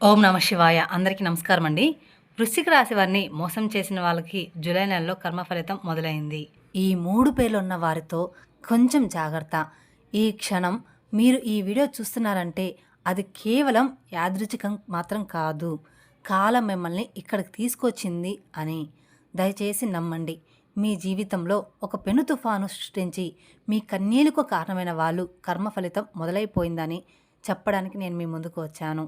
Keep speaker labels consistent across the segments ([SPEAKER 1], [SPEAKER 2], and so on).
[SPEAKER 1] ఓం నమ శివాయ. అందరికీ నమస్కారం అండి. వృశ్చిక రాశి వారిని మోసం చేసిన వాళ్ళకి జూలై నెలలో కర్మ ఫలితం మొదలైంది. ఈ 3 పేర్లున్న వారితో కొంచెం జాగ్రత్త. ఈ క్షణం మీరు ఈ వీడియో చూస్తున్నారంటే అది కేవలం యాదృచ్ఛికం మాత్రం కాదు. కాలం మిమ్మల్ని ఇక్కడికి తీసుకొచ్చింది అని దయచేసి నమ్మండి. మీ జీవితంలో ఒక పెను తుఫాను సృష్టించి మీ కన్నీళ్లకు కారణమైన వాళ్ళు కర్మ ఫలితం మొదలైపోయిందని చెప్పడానికి నేను మీ ముందుకు వచ్చాను.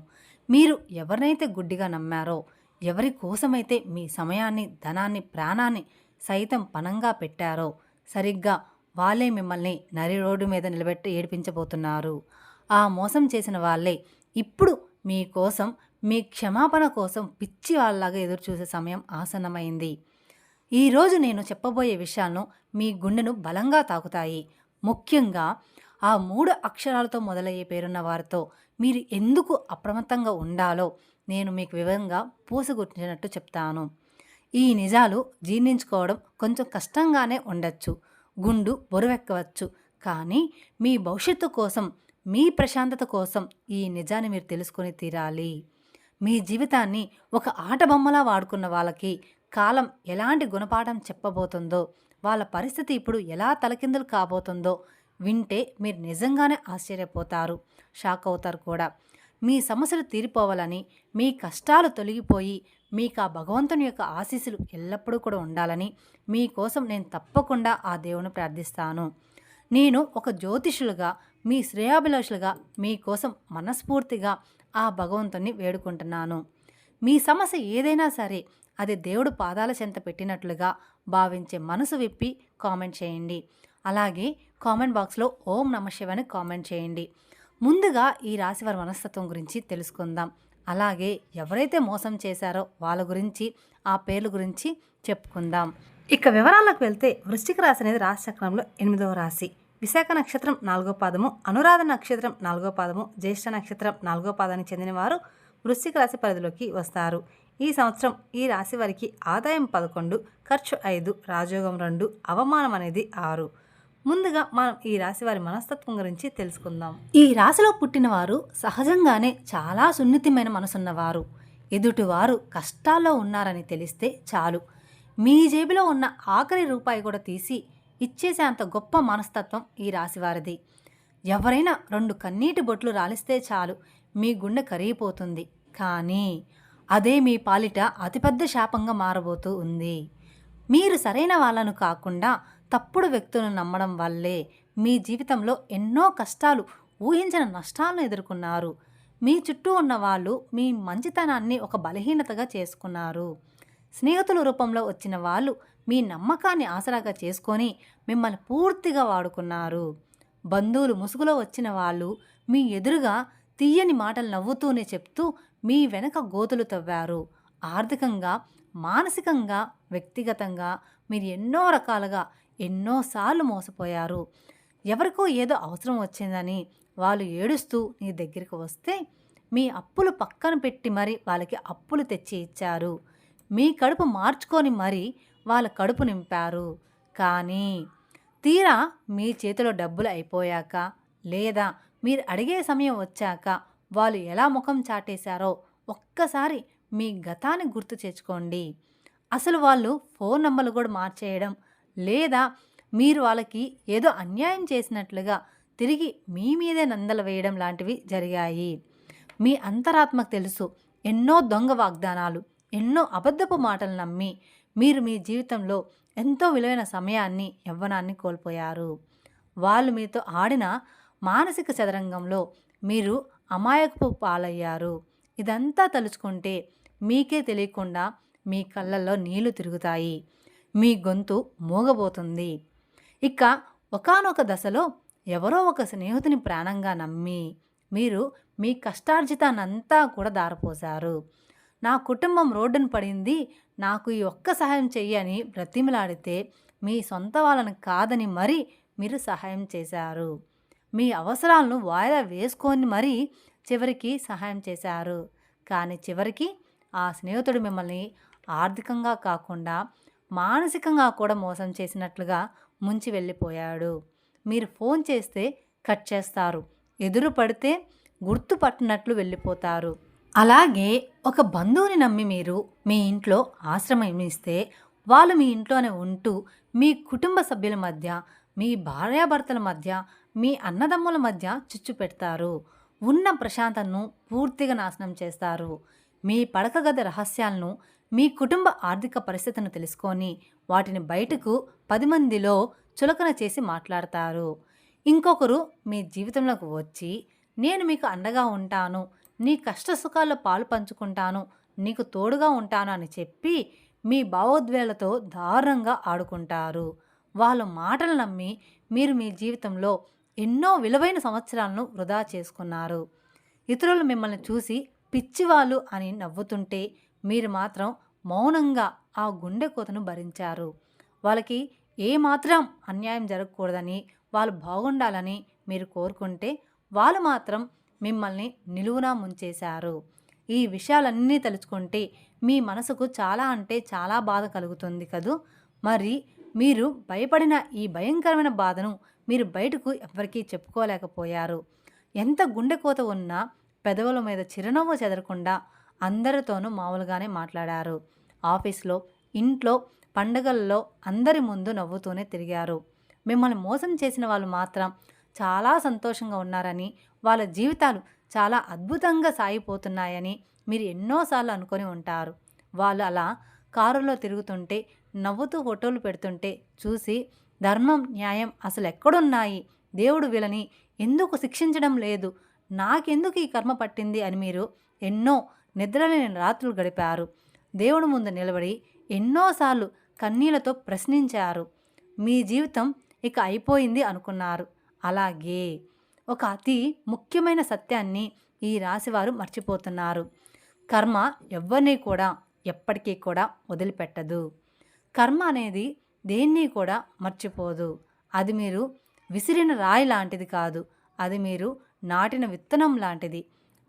[SPEAKER 1] మీరు ఎవరినైతే గుడ్డిగా నమ్మారో, ఎవరి కోసమైతే మీ సమయాన్ని, ధనాన్ని, ప్రాణాన్ని సైతం పణంగా పెట్టారో, సరిగ్గా వాళ్ళే మిమ్మల్ని నరి రోడ్డు మీద నిలబెట్టి ఏడిపించబోతున్నారు. ఆ మోసం చేసిన వాళ్ళే ఇప్పుడు మీకోసం, మీ క్షమాపణ కోసం పిచ్చి వాళ్ళలాగా ఎదురుచూసే సమయం ఆసన్నమైంది. ఈరోజు నేను చెప్పబోయే విషయాలను మీ గుండెను బలంగా తాకుతాయి. ముఖ్యంగా ఆ 3 అక్షరాలతో మొదలయ్యే పేరున్న వారితో మీరు ఎందుకు అప్రమత్తంగా ఉండాలో నేను మీకు వివరంగా పూసగుచ్చినట్టు చెప్తాను. ఈ నిజాలు జీర్ణించుకోవడం కొంచెం కష్టంగానే ఉండొచ్చు, గుండు బరువెక్కవచ్చు. కానీ మీ భవిష్యత్తు కోసం, మీ ప్రశాంతత కోసం ఈ నిజాన్ని మీరు తెలుసుకొని తీరాలి. మీ జీవితాన్ని ఒక ఆట బొమ్మలా వాడుకున్న వాళ్ళకి కాలం ఎలాంటి గుణపాఠం చెప్పబోతుందో, వాళ్ళ పరిస్థితి ఇప్పుడు ఎలా తలకిందులు కాబోతుందో వింటే మీరు నిజంగానే ఆశ్చర్యపోతారు, షాక్ అవుతారు కూడా. మీ సమస్యలు తీరిపోవాలని, మీ కష్టాలు తొలగిపోయి మీకు ఆ భగవంతుని యొక్క ఆశీస్సులు ఎల్లప్పుడూ కూడా ఉండాలని మీకోసం నేను తప్పకుండా ఆ దేవుని ప్రార్థిస్తాను. నేను ఒక జ్యోతిషులుగా, మీ శ్రేయాభిలాషులుగా మీకోసం మనస్ఫూర్తిగా ఆ భగవంతుని వేడుకుంటున్నాను. మీ సమస్య ఏదైనా సరే అది దేవుడు పాదాల చెంత పెట్టినట్లుగా భావించే మనసు విప్పి కామెంట్ చేయండి. అలాగే కామెంట్ బాక్స్లో ఓం నమ శివాయ అని కామెంట్ చేయండి. ముందుగా ఈ రాశివారి మనస్తత్వం గురించి తెలుసుకుందాం. అలాగే ఎవరైతే మోసం చేశారో వాళ్ళ గురించి, ఆ పేర్ల గురించి చెప్పుకుందాం. ఇక వివరాలకు వెళ్తే వృశ్చిక రాశి అనేది రాశి చక్రంలో 8వ రాశి. విశాఖ నక్షత్రం 4వ పాదము, అనురాధ నక్షత్రం 4వ పాదము, జ్యేష్ఠ నక్షత్రం 4వ పాదానికి చెందిన వారు వృశ్చిక రాశి పరిధిలోకి వస్తారు. ఈ సంవత్సరం ఈ రాశి వారికి ఆదాయం 11, ఖర్చు 5, రాజయోగం 2, అవమానం అనేది 6. ముందుగా మనం ఈ రాశి వారి మనస్తత్వం గురించి తెలుసుకుందాం. ఈ రాశిలో పుట్టినవారు సహజంగానే చాలా సున్నితమైన మనసున్నవారు. ఎదుటివారు కష్టాల్లో ఉన్నారని తెలిస్తే చాలు, మీ జేబులో ఉన్న ఆఖరి రూపాయి కూడా తీసి ఇచ్చేసే అంత గొప్ప మనస్తత్వం ఈ రాశివారిది. ఎవరైనా 2 కన్నీటి బొట్లు రాలిస్తే చాలు మీ గుండె కరిగిపోతుంది. కానీ అదే మీ పాలిట అతిపెద్ద శాపంగా మారబోతూ ఉంది. మీరు సరైన వాళ్ళను కాకుండా తప్పుడు వ్యక్తులను నమ్మడం వల్లే మీ జీవితంలో ఎన్నో కష్టాలు, ఊహించిన నష్టాలను ఎదుర్కొన్నారు. మీ చుట్టూ ఉన్న వాళ్ళు మీ మంచితనాన్ని ఒక బలహీనతగా చేసుకున్నారు. స్నేహితుల రూపంలో వచ్చిన వాళ్ళు మీ నమ్మకాన్ని ఆసరాగా చేసుకొని మిమ్మల్ని పూర్తిగా వాడుకున్నారు. బంధువులు ముసుగులో వచ్చిన వాళ్ళు మీ ఎదురుగా తీయని మాటలు నవ్వుతూనే చెప్తూ మీ వెనక గోతులు తవ్వారు. ఆర్థికంగా, మానసికంగా, వ్యక్తిగతంగా మీరు ఎన్నో రకాలుగా ఎన్నోసార్లు మోసపోయారు. ఎవరికో ఏదో అవసరం వచ్చిందని వాళ్ళు ఏడుస్తూ నీ దగ్గరికి వస్తే మీ అప్పులు పక్కన పెట్టి మరి వాళ్ళకి అప్పులు తెచ్చి ఇచ్చారు. మీ కడుపు మార్చుకొని మరి వాళ్ళ కడుపు నింపారు. కానీ తీరా మీ చేతిలో డబ్బులు అయిపోయాక, లేదా మీరు అడిగే సమయం వచ్చాక వాళ్ళు ఎలా ముఖం చాటేశారో ఒక్కసారి మీ గతాన్ని గుర్తు తెచ్చుకోండి. అసలు వాళ్ళు ఫోన్ నంబర్లు కూడా మార్చేయడం, లేదా మీరు వాళ్ళకి ఏదో అన్యాయం చేసినట్లుగా తిరిగి మీ మీదే నిందలు వేయడం లాంటివి జరిగాయి. మీ అంతరాత్మకు తెలుసు, ఎన్నో దొంగ వాగ్దానాలు, ఎన్నో అబద్ధపు మాటలు నమ్మి మీరు మీ జీవితంలో ఎంతో విలువైన సమయాన్ని, యవ్వనాన్ని కోల్పోయారు. వాళ్ళు మీతో ఆడిన మానసిక చదరంగంలో మీరు అమాయకపు పాలయ్యారు. ఇదంతా తలుచుకుంటే మీకే తెలియకుండా మీ కళ్ళల్లో నీళ్లు తిరుగుతాయి, మీ గొంతు మూగబోతుంది. ఇక ఒకానొక దశలో ఎవరో ఒక స్నేహితుని ప్రాణంగా నమ్మి మీరు మీ కష్టార్జితాన్నంతా కూడా దారపోశారు. నా కుటుంబం రోడ్డున పడింది, నాకు ఈ ఒక్క సహాయం చెయ్యని బ్రతిమలాడితే మీ సొంత వాళ్ళని కాదని మరీ మీరు సహాయం చేశారు. మీ అవసరాలను వాయిదా వేసుకొని మరీ చివరికి సహాయం చేశారు. కానీ చివరికి ఆ స్నేహితుడు మిమ్మల్ని ఆర్థికంగా కాకుండా మానసికంగా కూడా మోసం చేసినట్లుగా ముంచి వెళ్ళిపోయాడు. మీరు ఫోన్ చేస్తే కట్ చేస్తారు, ఎదురు పడితే గుర్తుపట్టినట్లు వెళ్ళిపోతారు. అలాగే ఒక బంధువుని నమ్మి మీరు మీ ఇంట్లో ఆశ్రమం ఇస్తే వాళ్ళు మీ ఇంట్లోనే ఉంటూ మీ కుటుంబ సభ్యుల మధ్య, మీ భార్యాభర్తల మధ్య, మీ అన్నదమ్ముల మధ్య చిచ్చు పెడతారు. ఉన్న ప్రశాంతతను పూర్తిగా నాశనం చేస్తారు. మీ పడక గది రహస్యాలను, మీ కుటుంబ ఆర్థిక పరిస్థితిని తెలుసుకొని వాటిని బయటకు 10 మందిలో చులకన చేసి మాట్లాడతారు. ఇంకొకరు మీ జీవితంలోకి వచ్చి నేను మీకు అండగా ఉంటాను, నీ కష్ట సుఖాల్లో పాలు పంచుకుంటాను, నీకు తోడుగా ఉంటాను అని చెప్పి మీ భావోద్వేలతో దారుణంగా ఆడుకుంటారు. వాళ్ళ మాటలు నమ్మి మీరు మీ జీవితంలో ఎన్నో విలువైన సంవత్సరాలను వృధా చేసుకున్నారు. ఇతరులు మిమ్మల్ని చూసి పిచ్చివాళ్ళు అని నవ్వుతుంటే మీరు మాత్రం మౌనంగా ఆ గుండె కోతను భరించారు. వాళ్ళకి ఏమాత్రం అన్యాయం జరగకూడదని, వాళ్ళు బాగుండాలని మీరు కోరుకుంటే వాళ్ళు మాత్రం మిమ్మల్ని నిలువునా ముంచేశారు. ఈ విషయాలన్నీ తలుచుకుంటే మీ మనసుకు చాలా అంటే చాలా బాధ కలుగుతుంది కదూ. మరి మీరు భయపడిన ఈ భయంకరమైన బాధను మీరు బయటకు ఎవ్వరికీ చెప్పుకోలేకపోయారు. ఎంత గుండె కోత ఉన్నా పెదవుల మీద చిరునవ్వు చెదరకుండా అందరితోనూ మామూలుగానే మాట్లాడారు. ఆఫీస్లో, ఇంట్లో, పండగల్లో అందరి ముందు నవ్వుతూనే తిరిగారు. మిమ్మల్ని మోసం చేసిన వాళ్ళు మాత్రం చాలా సంతోషంగా ఉన్నారని, వాళ్ళ జీవితాలు చాలా అద్భుతంగా సాగిపోతున్నాయని మీరు ఎన్నోసార్లు అనుకొని ఉంటారు. వాళ్ళు అలా కారులో తిరుగుతుంటే, నవ్వుతూ ఫోటోలు పెడుతుంటే చూసి ధర్మం, న్యాయం అసలు ఎక్కడున్నాయి, దేవుడు వీళ్ళని ఎందుకు శిక్షించడం లేదు, నాకెందుకు ఈ కర్మ పట్టింది అని మీరు ఎన్నో నిద్రలేని రాత్రులు గడిపారు. దేవుడి ముందు నిలబడి ఎన్నోసార్లు కన్నీళ్లతో ప్రశ్నించారు. మీ జీవితం ఇక అయిపోయింది అనుకున్నారు. అలాగే ఒక అతి ముఖ్యమైన సత్యాన్ని ఈ రాశివారు మర్చిపోతున్నారు. కర్మ ఎవ్వరినీ కూడా ఎప్పటికీ కూడా వదిలిపెట్టదు. కర్మ అనేది దేన్ని కూడా మర్చిపోదు. అది మీరు విసిరిన రాయి లాంటిది కాదు, అది మీరు నాటిన విత్తనం లాంటిది.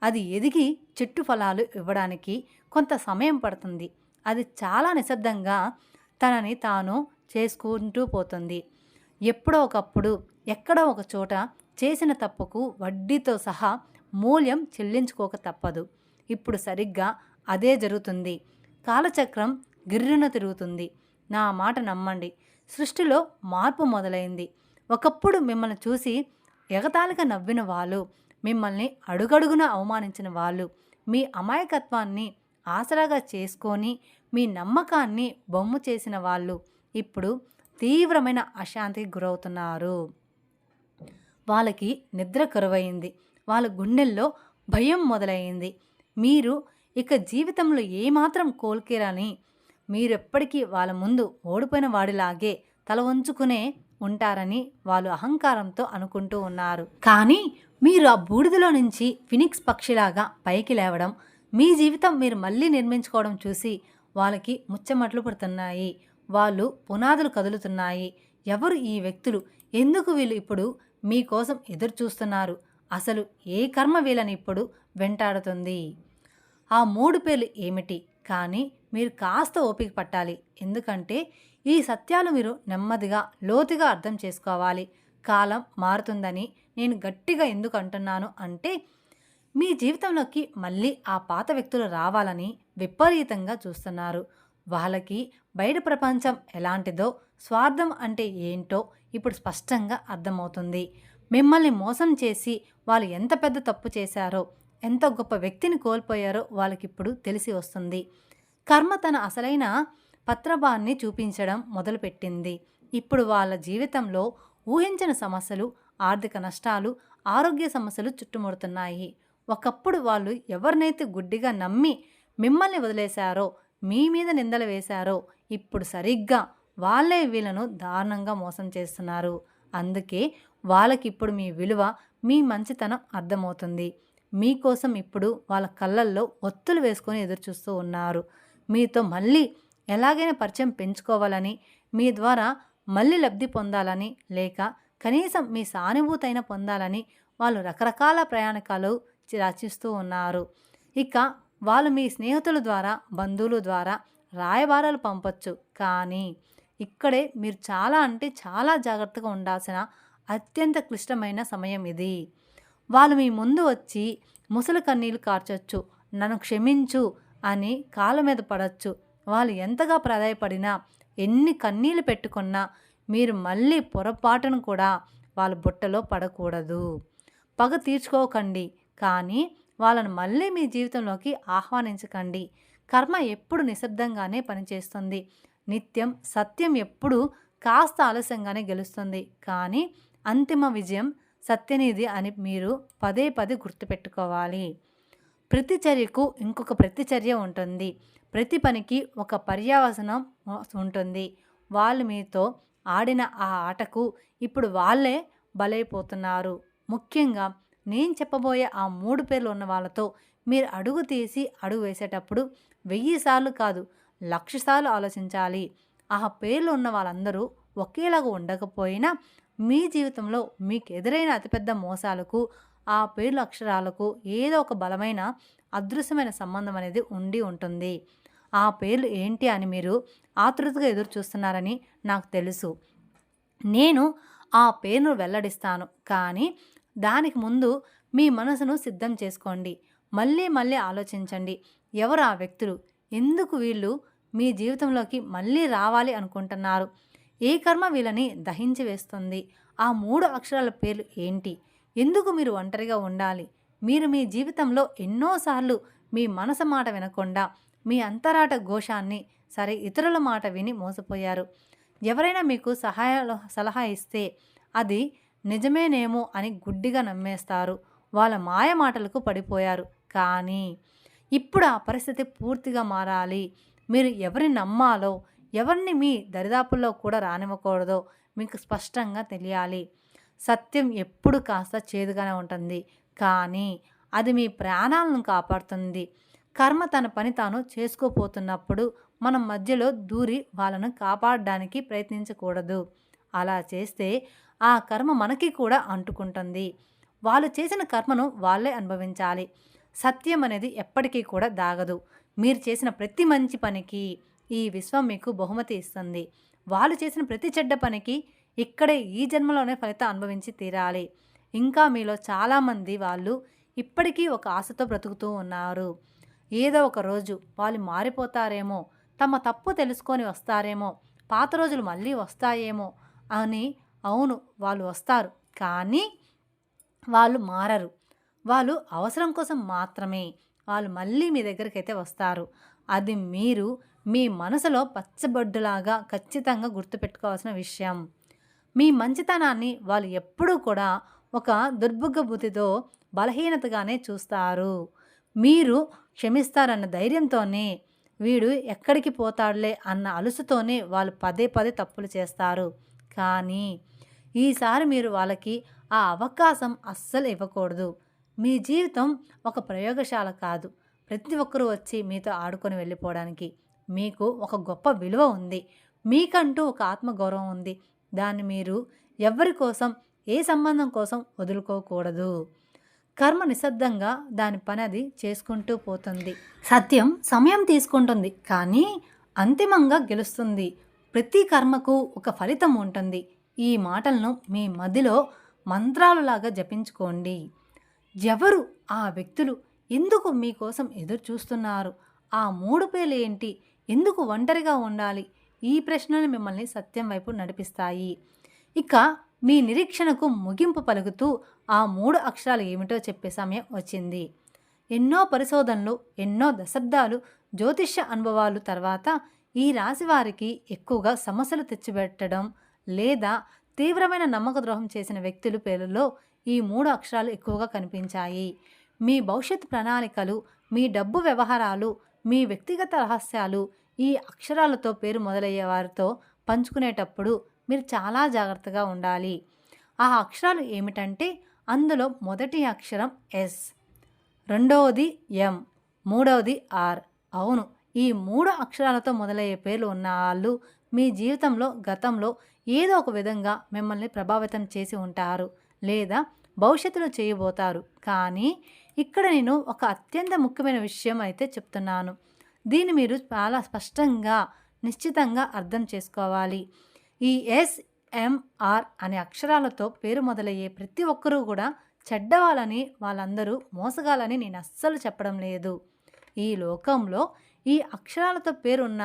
[SPEAKER 1] అది ఎదిగి చెట్టు ఫలాలు ఇవ్వడానికి కొంత సమయం పడుతుంది. అది చాలా నిశ్శబ్దంగా తనని తాను చేసుకుంటూ పోతుంది. ఎప్పుడో ఒకప్పుడు ఎక్కడో ఒక చోట చేసిన తప్పుకు వడ్డీతో సహా మూల్యం చెల్లించుకోక తప్పదు. ఇప్పుడు సరిగ్గా అదే జరుగుతుంది. కాలచక్రం గిర్రున తిరుగుతుంది. నా మాట నమ్మండి, సృష్టిలో మార్పు మొదలైంది. ఒకప్పుడు మిమ్మల్ని చూసి ఎగతాళిగా నవ్విన వాళ్ళు, మిమ్మల్ని అడుగడుగున అవమానించిన వాళ్ళు, మీ అమాయకత్వాన్ని ఆసరాగా చేసుకొని మీ నమ్మకాన్ని బొమ్ము చేసిన వాళ్ళు ఇప్పుడు తీవ్రమైన అశాంతికి గురవుతున్నారు. వాళ్ళకి నిద్ర కరువైంది. వాళ్ళ గుండెల్లో భయం మొదలైంది. మీరు ఇక జీవితంలో ఏమాత్రం కోలుకేరని, మీరెప్పటికీ వాళ్ళ ముందు ఓడిపోయిన వాడిలాగే తల వంచుకునే ఉంటారని వాళ్ళు అహంకారంతో అనుకుంటూ ఉన్నారు. కానీ మీరు ఆ బూడిదలో నుంచి ఫినిక్స్ పక్షిలాగా పైకి లేవడం, మీ జీవితం మీరు మళ్ళీ నిర్మించుకోవడం చూసి వాళ్ళకి ముచ్చమట్లు పడుతున్నాయి. వాళ్ళు పునాదులు కదులుతున్నాయి. ఎవరు ఈ వ్యక్తులు, ఎందుకు వీళ్ళు ఇప్పుడు మీకోసం ఎదురు చూస్తున్నారు, అసలు ఏ కర్మ వీళ్ళని ఇప్పుడు వెంటాడుతుంది, ఆ 3 పేర్లు ఏమిటి? కానీ మీరు కాస్త ఓపిక పట్టాలి. ఎందుకంటే ఈ సత్యాలు మీరు నెమ్మదిగా లోతుగా అర్థం చేసుకోవాలి. కాలం మారుతుందని నేను గట్టిగా ఎందుకు అంటున్నాను అంటే, మీ జీవితంలోకి మళ్ళీ ఆ పాత వ్యక్తులు రావాలని విపరీతంగా చూస్తున్నారు. వాళ్ళకి బయట ప్రపంచం ఎలాంటిదో, స్వార్థం అంటే ఏంటో ఇప్పుడు స్పష్టంగా అర్థమవుతుంది. మిమ్మల్ని మోసం చేసి వాళ్ళు ఎంత పెద్ద తప్పు చేశారో, ఎంత గొప్ప వ్యక్తిని కోల్పోయారో వాళ్ళకిప్పుడు తెలిసి వస్తుంది. కర్మ తన అసలైన పత్రభాన్ని చూపించడం మొదలుపెట్టింది. ఇప్పుడు వాళ్ళ జీవితంలో ఊహించిన సమస్యలు, ఆర్థిక నష్టాలు, ఆరోగ్య సమస్యలు చుట్టుముడుతున్నాయి. ఒకప్పుడు వాళ్ళు ఎవరినైతే గుడ్డిగా నమ్మి మిమ్మల్ని వదిలేశారో, మీ మీద నిందలు వేశారో, ఇప్పుడు సరిగ్గా వాళ్ళే వీళ్ళను దారుణంగా మోసం చేస్తున్నారు. అందుకే వాళ్ళకిప్పుడు మీ విలువ, మీ మంచితనం అర్థమవుతుంది. మీకోసం ఇప్పుడు వాళ్ళ కళ్ళల్లో ఒత్తులు వేసుకొని ఎదురుచూస్తూ ఉన్నారు. మీతో మళ్ళీ ఎలాగైనా పరిచయం పెంచుకోవాలని, మీ ద్వారా మళ్ళీ లబ్ధి పొందాలని, లేక కనీసం మీ సానుభూతైన పొందాలని వాళ్ళు రకరకాల ప్రయాణికాలు రచిస్తూ ఉన్నారు. ఇక వాళ్ళు మీ స్నేహితుల ద్వారా, బంధువుల ద్వారా రాయబారాలు పంపొచ్చు. కానీ ఇక్కడే మీరు చాలా అంటే చాలా జాగ్రత్తగా ఉండాల్సిన అత్యంత క్లిష్టమైన సమయం ఇది. వాళ్ళు మీ ముందు వచ్చి ముసలి కన్నీళ్ళు కార్చొచ్చు, నన్ను క్షమించు అని కాళ్ళ మీద పడవచ్చు. వాళ్ళు ఎంతగా ప్రాధాయపడినా, ఎన్ని కన్నీళ్లు పెట్టుకున్నా మీరు మళ్ళీ పొరపాటును కూడా వాళ్ళ బుట్టలో పడకూడదు. పగ తీర్చుకోకండి, కానీ వాళ్ళను మళ్ళీ మీ జీవితంలోకి ఆహ్వానించకండి. కర్మ ఎప్పుడు నిశ్శబ్దంగానే పనిచేస్తుంది. నిత్యం సత్యం ఎప్పుడు కాస్త ఆలస్యంగానే గెలుస్తుంది, కానీ అంతిమ విజయం సత్యనిధి అని మీరు పదే పదే గుర్తుపెట్టుకోవాలి. ప్రతి చర్యకు ఇంకొక ప్రతిచర్య ఉంటుంది. ప్రతి పనికి ఒక పర్యవసనం ఉంటుంది. వాళ్ళు మీతో ఆడిన ఆ ఆటకు ఇప్పుడు వాళ్ళే బలైపోతున్నారు. ముఖ్యంగా నేను చెప్పబోయే ఆ 3 పేర్లు ఉన్న వాళ్ళతో మీరు అడుగు తీసి అడుగు వేసేటప్పుడు 1000 సార్లు కాదు, 1,00,000 సార్లు ఆలోచించాలి. ఆ పేర్లు ఉన్న వాళ్ళందరూ ఒకేలాగా ఉండకపోయినా మీ జీవితంలో మీకు ఎదురైన అతిపెద్ద మోసాలకు ఆ పేర్ల అక్షరాలకు ఏదో ఒక బలమైన అదృశ్యమైన సంబంధం అనేది ఉండి ఉంటుంది. ఆ పేర్లు ఏంటి అని మీరు ఆతృతగా ఎదురు చూస్తున్నారని నాకు తెలుసు. నేను ఆ పేరును వెల్లడిస్తాను, కానీ దానికి ముందు మీ మనసును సిద్ధం చేసుకోండి. మళ్ళీ మళ్ళీ ఆలోచించండి. ఎవరు ఆ వ్యక్తులు? ఎందుకు వీళ్ళు మీ జీవితంలోకి మళ్ళీ రావాలి అనుకుంటున్నారు? ఏ కర్మ వీళ్ళని దహించి వేస్తుంది? ఆ 3 అక్షరాల పేర్లు ఏంటి? ఎందుకు మీరు ఒంటరిగా ఉండాలి? మీరు మీ జీవితంలో ఎన్నోసార్లు మీ మనసు మాట వినకుండా మీ అంతరాట ఘోషాన్ని సరే ఇతరుల మాట విని మోసపోయారు. ఎవరైనా మీకు సలహా ఇస్తే అది నిజమేనేమో అని గుడ్డిగా నమ్మేస్తారు. వాళ్ళ మాయ మాటలకు పడిపోయారు. కానీ ఇప్పుడు ఆ పరిస్థితి పూర్తిగా మారాలి. మీరు ఎవరిని నమ్మాలో, ఎవరిని మీ దరిదాపుల్లో కూడా రానివ్వకూడదో మీకు స్పష్టంగా తెలియాలి. సత్యం ఎప్పుడు కాస్త చేదుగానే ఉంటుంది, కానీ అది మీ ప్రాణాలను కాపాడుతుంది. కర్మ తన పని తాను చేసుకోపోతున్నప్పుడు మనం మధ్యలో దూరి వాళ్ళను కాపాడడానికి ప్రయత్నించకూడదు. అలా చేస్తే ఆ కర్మ మనకి కూడా అంటుకుంటుంది. వాళ్ళు చేసిన కర్మను వాళ్ళే అనుభవించాలి. సత్యం అనేది ఎప్పటికీ కూడా దాగదు. మీరు చేసిన ప్రతి మంచి పనికి ఈ విశ్వం మీకు బహుమతి ఇస్తుంది. వాళ్ళు చేసిన ప్రతి చెడ్డ పనికి ఇక్కడే ఈ జన్మలోనే ఫలితం అనుభవించి తీరాలి. ఇంకా మీలో చాలామంది వాళ్ళు ఇప్పటికీ ఒక ఆశతో బ్రతుకుతూ ఉన్నారు. ఏదో ఒక రోజు వాళ్ళు మారిపోతారేమో, తమ తప్పు తెలుసుకొని వస్తారేమో, పాత రోజులు మళ్ళీ వస్తాయేమో అని. అవును, వాళ్ళు వస్తారు, కానీ వాళ్ళు మారరు. వాళ్ళు అవసరం కోసం మాత్రమే వాళ్ళు మళ్ళీ మీ దగ్గరికైతే వస్తారు. అది మీరు మీ మనసులో పచ్చబొడ్డులాగా ఖచ్చితంగా గుర్తుపెట్టుకోవాల్సిన విషయం. మీ మంచితనాన్ని వాళ్ళు ఎప్పుడూ కూడా ఒక దుర్భుగ్గ బుద్ధితో బలహీనతగానే చూస్తారు. మీరు క్షమిస్తారన్న ధైర్యంతోనే, వీడు ఎక్కడికి పోతాడులే అన్న అలుసుతోనే వాళ్ళు పదే పదే తప్పులు చేస్తారు. కానీ ఈసారి మీరు వాళ్ళకి ఆ అవకాశం అస్సలు ఇవ్వకూడదు. మీ జీవితం ఒక ప్రయోగశాల కాదు. ప్రతి ఒక్కరూ వచ్చి మీతో ఆడుకొని వెళ్ళిపోవడానికి. మీకు ఒక గొప్ప విలువ ఉంది. మీకంటూ ఒక ఆత్మగౌరవం ఉంది. దాన్ని మీరు ఎవరి కోసం, ఏ సంబంధం కోసం వదులుకోకూడదు. కర్మ నిశ్శబ్దంగా దాని పని అది చేసుకుంటూ పోతుంది. సత్యం సమయం తీసుకుంటుంది, కానీ అంతిమంగా గెలుస్తుంది. ప్రతి కర్మకు ఒక ఫలితం ఉంటుంది. ఈ మాటలను మీ మదిలో మంత్రాలులాగా జపించుకోండి. ఎవరు ఆ వ్యక్తులు? ఎందుకు మీకోసం ఎదురు చూస్తున్నారు? ఆ 3 పేర్లు ఏంటి? ఎందుకు ఒంటరిగా ఉండాలి? ఈ ప్రశ్నలు మిమ్మల్ని సత్యం వైపు నడిపిస్తాయి. ఇక మీ నిరీక్షణకు ముగింపు పలుకుతూ ఆ 3 అక్షరాలు ఏమిటో చెప్పే సమయం వచ్చింది. ఎన్నో పరిశోధనలు, ఎన్నో దశాబ్దాలు జ్యోతిష్య అనుభవాలు తర్వాత ఈ రాశి వారికి ఎక్కువగా సమస్యలు తెచ్చిపెట్టడం లేదా తీవ్రమైన నమ్మక ద్రోహం చేసిన వ్యక్తుల పేర్లలో ఈ 3 అక్షరాలు ఎక్కువగా కనిపించాయి. మీ భవిష్యత్ ప్రణాళికలు, మీ డబ్బు వ్యవహారాలు, మీ వ్యక్తిగత రహస్యాలు ఈ అక్షరాలతో పేరు మొదలయ్యే వారితో పంచుకునేటప్పుడు మీరు చాలా జాగ్రత్తగా ఉండాలి. ఆ అక్షరాలు ఏమిటంటే, అందులో మొదటి అక్షరం ఎస్, రెండవది ఎం, మూడవది ఆర్. అవును, ఈ 3 అక్షరాలతో మొదలయ్యే పేర్లు ఉన్న వాళ్ళు మీ జీవితంలో గతంలో ఏదో ఒక విధంగా మిమ్మల్ని ప్రభావితం చేసి ఉంటారు లేదా భవిష్యత్తులో చేయబోతారు. కానీ ఇక్కడ నేను ఒక అత్యంత ముఖ్యమైన విషయం అయితే చెప్తున్నాను. దీన్ని మీరు చాలా స్పష్టంగా, నిశ్చితంగా అర్థం చేసుకోవాలి. ఈ ఎస్ఎంఆర్ అనే అక్షరాలతో పేరు మొదలయ్యే ప్రతి ఒక్కరూ కూడా చెడ్డవాళ్ళని, వాళ్ళందరూ మోసగాలని నేను అస్సలు చెప్పడం లేదు. ఈ లోకంలో ఈ అక్షరాలతో పేరున్న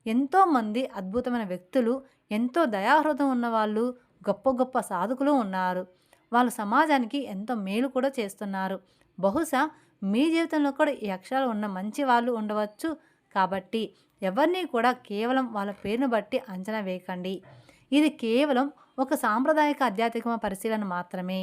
[SPEAKER 1] ఎంతోమంది అద్భుతమైన వ్యక్తులు, ఎంతో దయాహృదయం ఉన్నవాళ్ళు, గొప్ప గొప్ప సాధకులు ఉన్నారు. వాళ్ళు సమాజానికి ఎంతో మేలు కూడా చేస్తున్నారు. బహుశా మీ జీవితంలో కూడా ఈ అక్షరాలు ఉన్న మంచి వాళ్ళు ఉండవచ్చు. కాబట్టి ఎవరిని కూడా కేవలం వాళ్ళ పేరును బట్టి అంచనా వేయకండి. ఇది కేవలం ఒక సాంప్రదాయిక ఆధ్యాత్మిక పరిశీలన మాత్రమే.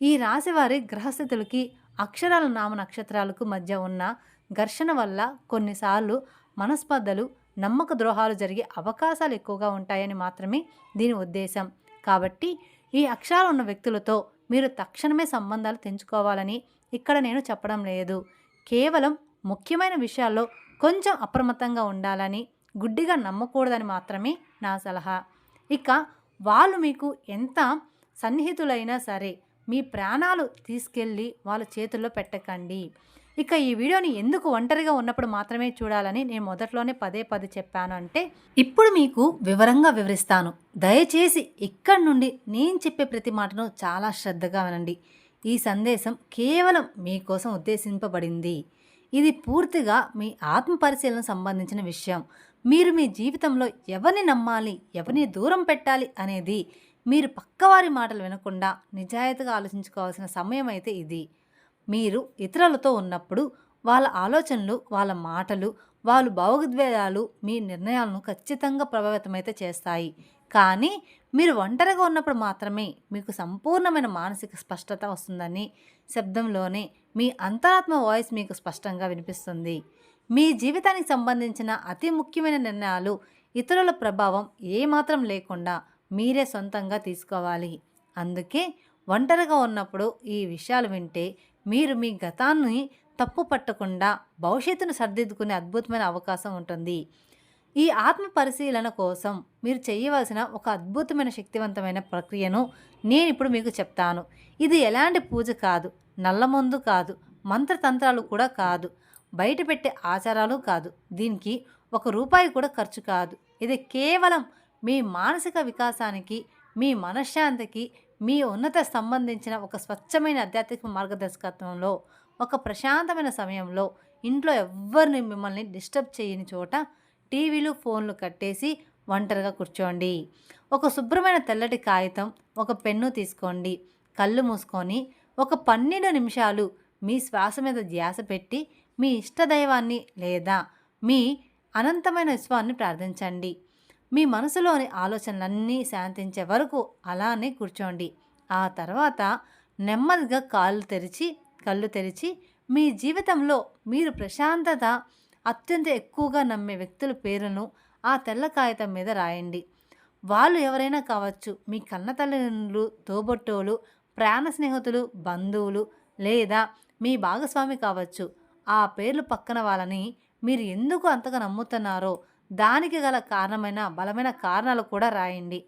[SPEAKER 1] ఈ రాశివారి గ్రహస్థితులకి అక్షరాల నామ నక్షత్రాలకు మధ్య ఉన్న ఘర్షణ వల్ల కొన్నిసార్లు మనస్పర్ధలు, నమ్మక ద్రోహాలు జరిగే అవకాశాలు ఎక్కువగా ఉంటాయని మాత్రమే దీని ఉద్దేశం. కాబట్టి ఈ అక్షరాలు ఉన్న వ్యక్తులతో మీరు తక్షణమే సంబంధాలు తెంచుకోవాలని ఇక్కడ నేను చెప్పడం లేదు. కేవలం ముఖ్యమైన విషయాల్లో కొంచెం అప్రమత్తంగా ఉండాలని, గుడ్డిగా నమ్మకూడదని మాత్రమే నా సలహా. ఇక వాళ్ళు మీకు ఎంత సన్నిహితులైనా సరే మీ ప్రాణాలు తీసుకెళ్ళి వాళ్ళ చేతుల్లో పెట్టకండి. ఇక ఈ వీడియోని ఎందుకు ఒంటరిగా ఉన్నప్పుడు మాత్రమే చూడాలని నేను మొదట్లోనే పదే చెప్పాను అంటే, ఇప్పుడు మీకు వివరంగా వివరిస్తాను. దయచేసి ఇక్కడి నుండి నేను చెప్పే ప్రతి మాటను చాలా శ్రద్ధగా వినండి. ఈ సందేశం కేవలం మీకోసం ఉద్దేశింపబడింది. ఇది పూర్తిగా మీ ఆత్మ పరిశీలనకు సంబంధించిన విషయం. మీరు మీ జీవితంలో ఎవరిని నమ్మాలి, ఎవరిని దూరం పెట్టాలి అనేది మీరు పక్కవారి మాటలు వినకుండా నిజాయితీగా ఆలోచించుకోవాల్సిన సమయం అయితే ఇది. మీరు ఇతరులతో ఉన్నప్పుడు వాళ్ళ ఆలోచనలు, వాళ్ళ మాటలు, వాళ్ళ భావోద్వేగాలు మీ నిర్ణయాలను ఖచ్చితంగా ప్రభావితమైతే చేస్తాయి. కానీ మీరు ఒంటరిగా ఉన్నప్పుడు మాత్రమే మీకు సంపూర్ణమైన మానసిక స్పష్టత వస్తుందని శబ్దంలోనే మీ అంతరాత్మ వాయిస్ మీకు స్పష్టంగా వినిపిస్తుంది. మీ జీవితానికి సంబంధించిన అతి ముఖ్యమైన నిర్ణయాలు ఇతరుల ప్రభావం ఏమాత్రం లేకుండా మీరే సొంతంగా తీసుకోవాలి. అందుకే ఒంటరిగా ఉన్నప్పుడు ఈ విషయాలు వింటే మీరు మీ గతాన్ని తప్పు పట్టకుండా భవిష్యత్తును సరిదిద్దుకునే అద్భుతమైన అవకాశం ఉంటుంది. ఈ ఆత్మ పరిశీలన కోసం మీరు చేయవలసిన ఒక అద్భుతమైన శక్తివంతమైన ప్రక్రియను నేను ఇప్పుడు మీకు చెప్తాను. ఇది ఎలాంటి పూజ కాదు, నల్లమందు కాదు, మంత్రతంత్రాలు కూడా కాదు, బయట పెట్టే ఆచారాలు కాదు. దీనికి ₹1 కూడా ఖర్చు కాదు. ఇది కేవలం మీ మానసిక వికాసానికి, మీ మనశ్శాంతికి, మీ ఉన్నత సంబంధించిన ఒక స్వచ్ఛమైన ఆధ్యాత్మిక మార్గదర్శకత్వంలో, ఒక ప్రశాంతమైన సమయంలో, ఇంట్లో ఎవ్వరిని మిమ్మల్ని డిస్టర్బ్ చేయని చోట టీవీలు, ఫోన్లు కట్టేసి ఒంటరిగా కూర్చోండి. ఒక శుభ్రమైన తెల్లటి కాగితం, ఒక పెన్ను తీసుకోండి. కళ్ళు మూసుకొని ఒక 12 నిమిషాలు మీ శ్వాస మీద ధ్యాస పెట్టి మీ ఇష్టదైవాన్ని లేదా మీ అనంతమైన విశ్వాన్ని ప్రార్థించండి. మీ మనసులోని ఆలోచనలన్నీ శాంతించే వరకు అలానే కూర్చోండి. ఆ తర్వాత నెమ్మదిగా కళ్ళు తెరిచి మీ జీవితంలో మీరు ప్రశాంతత అత్యంత ఎక్కువగా నమ్మే వ్యక్తుల పేరును ఆ తెల్ల కాగితం మీద రాయండి. వాళ్ళు ఎవరైనా కావచ్చు, మీ కన్న తల్లిదండ్రులు, తోబుట్టువులు, ప్రాణ స్నేహితులు, బంధువులు లేదా మీ భాగస్వామి కావచ్చు. ఆ పేర్లు పక్కన వాళ్ళని మీరు ఎందుకు అంతగా నమ్ముతున్నారో దానికి గల బలమైన కారణాలు కూడా రాయండి.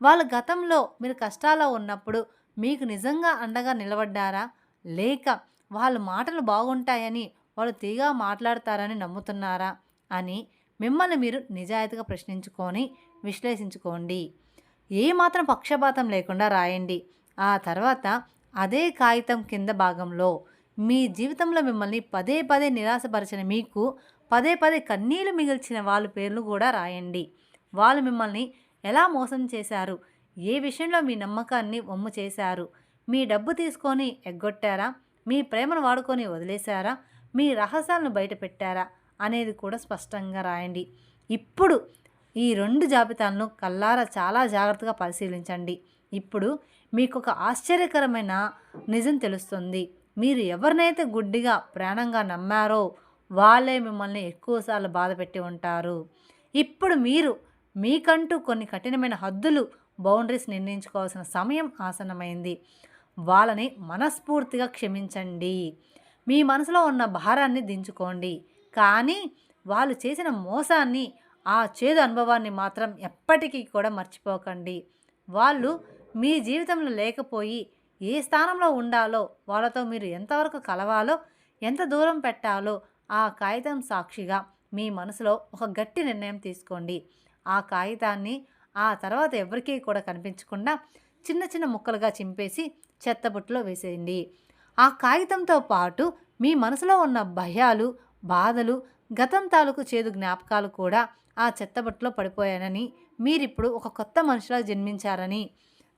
[SPEAKER 1] వాళ్ళ గతంలో మీరు కష్టాల్లో ఉన్నప్పుడు మీకు నిజంగా అండగా నిలబడ్డారా, లేక వాళ్ళ మాటలు బాగుంటాయని వాళ్ళు తీగా మాట్లాడతారని నమ్ముతున్నారా అని మిమ్మల్ని మీరు నిజాయితీగా ప్రశ్నించుకొని విశ్లేషించుకోండి. ఏమాత్రం పక్షపాతం లేకుండా రాయండి. ఆ తర్వాత అదే కాగితం కింద భాగంలో మీ జీవితంలో మిమ్మల్ని పదే నిరాశపరిచిన, మీకు పదే కన్నీళ్లు మిగిల్చిన వాళ్ళ పేర్లు కూడా రాయండి. వాళ్ళు మిమ్మల్ని ఎలా మోసం చేశారు, ఏ విషయంలో మీ నమ్మకాన్ని వమ్ము చేశారు, మీ డబ్బు తీసుకొని ఎగ్గొట్టారా, మీ ప్రేమను వాడుకొని వదిలేశారా, మీ రహస్యాలను బయట పెట్టారా అనేది కూడా స్పష్టంగా రాయండి. ఇప్పుడు ఈ 2 జాబితాలను కళ్ళారా చాలా జాగ్రత్తగా పరిశీలించండి. ఇప్పుడు మీకు ఒక ఆశ్చర్యకరమైన నిజం తెలుస్తుంది. మీరు ఎవరినైతే గుడ్డిగా ప్రాణంగా నమ్మారో వాళ్ళే మిమ్మల్ని ఎక్కువసార్లు బాధ పెట్టి ఉంటారు. ఇప్పుడు మీరు మీకంటూ కొన్ని కఠినమైన హద్దులు, బౌండరీస్ నిర్ణయించుకోవాల్సిన సమయం ఆసన్నమైంది. వాళ్ళని మనస్ఫూర్తిగా క్షమించండి. మీ మనసులో ఉన్న భారాన్ని దించుకోండి. కానీ వాళ్ళు చేసిన మోసాన్ని, ఆ చేదు అనుభవాన్ని మాత్రం ఎప్పటికీ కూడా మర్చిపోకండి. వాళ్ళు మీ జీవితంలో లేకపోయి ఏ స్థానంలో ఉండాలో, వాళ్ళతో మీరు ఎంతవరకు కలవాలో, ఎంత దూరం పెట్టాలో ఆ కాగితం సాక్షిగా మీ మనసులో ఒక గట్టి నిర్ణయం తీసుకోండి. ఆ కాగితాన్ని ఆ తర్వాత ఎవరికీ కూడా కనిపించకుండా చిన్న ముక్కలుగా చింపేసి చెత్తబుట్టలో వేసేయండి. ఆ కాగితంతో పాటు మీ మనసులో ఉన్న భయాలు, బాధలు, గతం తాలూకు చేదు జ్ఞాపకాలు కూడా ఆ చెత్తబుట్టలో పడిపోయానని, మీరిప్పుడు ఒక కొత్త మనిషిలా జన్మించారని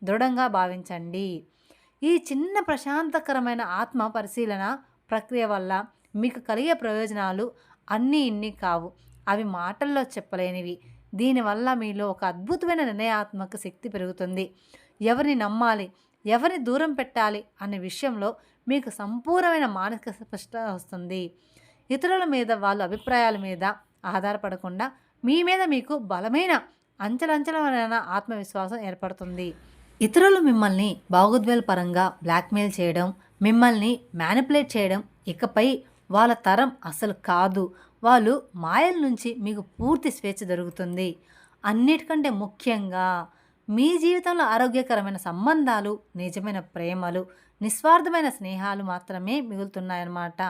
[SPEAKER 1] దృఢంగా భావించండి. ఈ చిన్న ప్రశాంతకరమైన ఆత్మ పరిశీలన ప్రక్రియ వల్ల మీకు కలిగే ప్రయోజనాలు అన్నీ ఇన్ని కావు. అవి మాటల్లో చెప్పలేనివి. దీనివల్ల మీలో ఒక అద్భుతమైన నిర్ణయాత్మక శక్తి పెరుగుతుంది. ఎవరిని నమ్మాలి, ఎవరిని దూరం పెట్టాలి అనే విషయంలో మీకు సంపూర్ణమైన మానసిక స్పష్టత వస్తుంది. ఇతరుల మీద వాళ్ళ అభిప్రాయాల మీద ఆధారపడకుండా మీ మీద మీకు బలమైన అంచలంచలమైన ఆత్మవిశ్వాసం ఏర్పడుతుంది. ఇతరులు మిమ్మల్ని భావోద్వేగపరంగా బ్లాక్మెయిల్ చేయడం, మిమ్మల్ని మ్యానిపులేట్ చేయడం ఇకపై వాళ్ళ తరం అసలు కాదు. వాళ్ళు మాయల నుంచి మీకు పూర్తి స్వేచ్ఛ దొరుకుతుంది. అన్నిటికంటే ముఖ్యంగా మీ జీవితంలో ఆరోగ్యకరమైన సంబంధాలు, నిజమైన ప్రేమలు, నిస్వార్థమైన స్నేహాలు మాత్రమే మిగులుతున్నాయన్నమాట.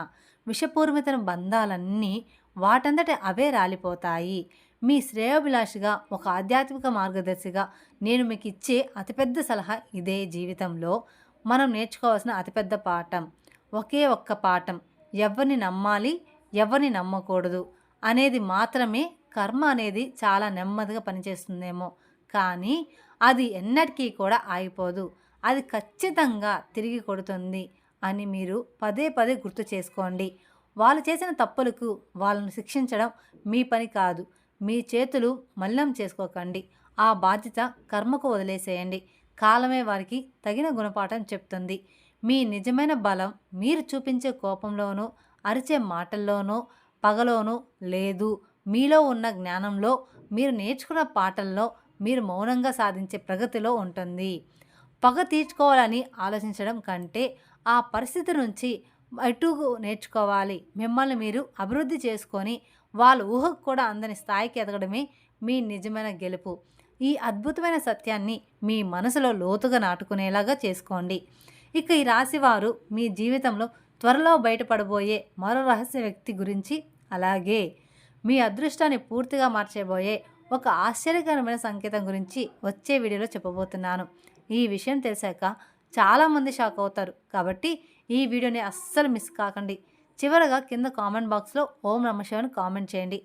[SPEAKER 1] విషపూరితమైన బంధాలన్నీ వాటంతట అవే రాలిపోతాయి. మీ శ్రేయోభిలాషిగా, ఒక ఆధ్యాత్మిక మార్గదర్శిగా నేను మీకు ఇచ్చే అతిపెద్ద సలహా ఇదే. జీవితంలో మనం నేర్చుకోవాల్సిన అతిపెద్ద పాఠం, ఒకే ఒక్క పాఠం, ఎవరిని నమ్మాలి, ఎవరిని నమ్మకూడదు అనేది మాత్రమే. కర్మ అనేది చాలా నెమ్మదిగా పనిచేస్తుందేమో, కానీ అది ఎన్నటికీ కూడా ఆగిపోదు. అది ఖచ్చితంగా తిరిగి కొడుతుంది అని మీరు పదే పదే గుర్తు చేసుకోండి. వాళ్ళు చేసిన తప్పులకు వాళ్ళను శిక్షించడం మీ పని కాదు. మీ చేతులు మలినం చేసుకోకండి. ఆ బాధ్యత కర్మకు వదిలేసేయండి. కాలమే వారికి తగిన గుణపాఠం చెప్తుంది. మీ నిజమైన బలం మీరు చూపించే కోపంలోనూ, అరిచే మాటల్లోనూ, పగలోనూ లేదు. మీలో ఉన్న జ్ఞానంలో, మీరు నేర్చుకున్న పాఠల్లో, మీరు మౌనంగా సాధించే ప్రగతిలో ఉంటుంది. పగ తీర్చుకోవాలని ఆలోచించడం కంటే ఆ పరిస్థితి నుంచి ఎటు నేర్చుకోవాలి, మిమ్మల్ని మీరు అభివృద్ధి చేసుకొని వాళ్ళ ఊహకు కూడా అందని స్థాయికి ఎదగడమే మీ నిజమైన గెలుపు. ఈ అద్భుతమైన సత్యాన్ని మీ మనసులో లోతుగా నాటుకునేలాగా చేసుకోండి. ఇక ఈ రాశివారు మీ జీవితంలో త్వరలో బయటపడబోయే మరో రహస్య వ్యక్తి గురించి, అలాగే మీ అదృష్టాన్ని పూర్తిగా మార్చేబోయే ఒక ఆశ్చర్యకరమైన సంకేతం గురించి వచ్చే వీడియోలో చెప్పబోతున్నాను. ఈ విషయం తెలిసాక చాలామంది షాక్ అవుతారు. కాబట్టి ఈ వీడియోని అస్సలు మిస్ కాకండి. చివరగా కింద కామెంట్ బాక్స్లో ఓం నమః శివాయ కామెంట్ చేయండి.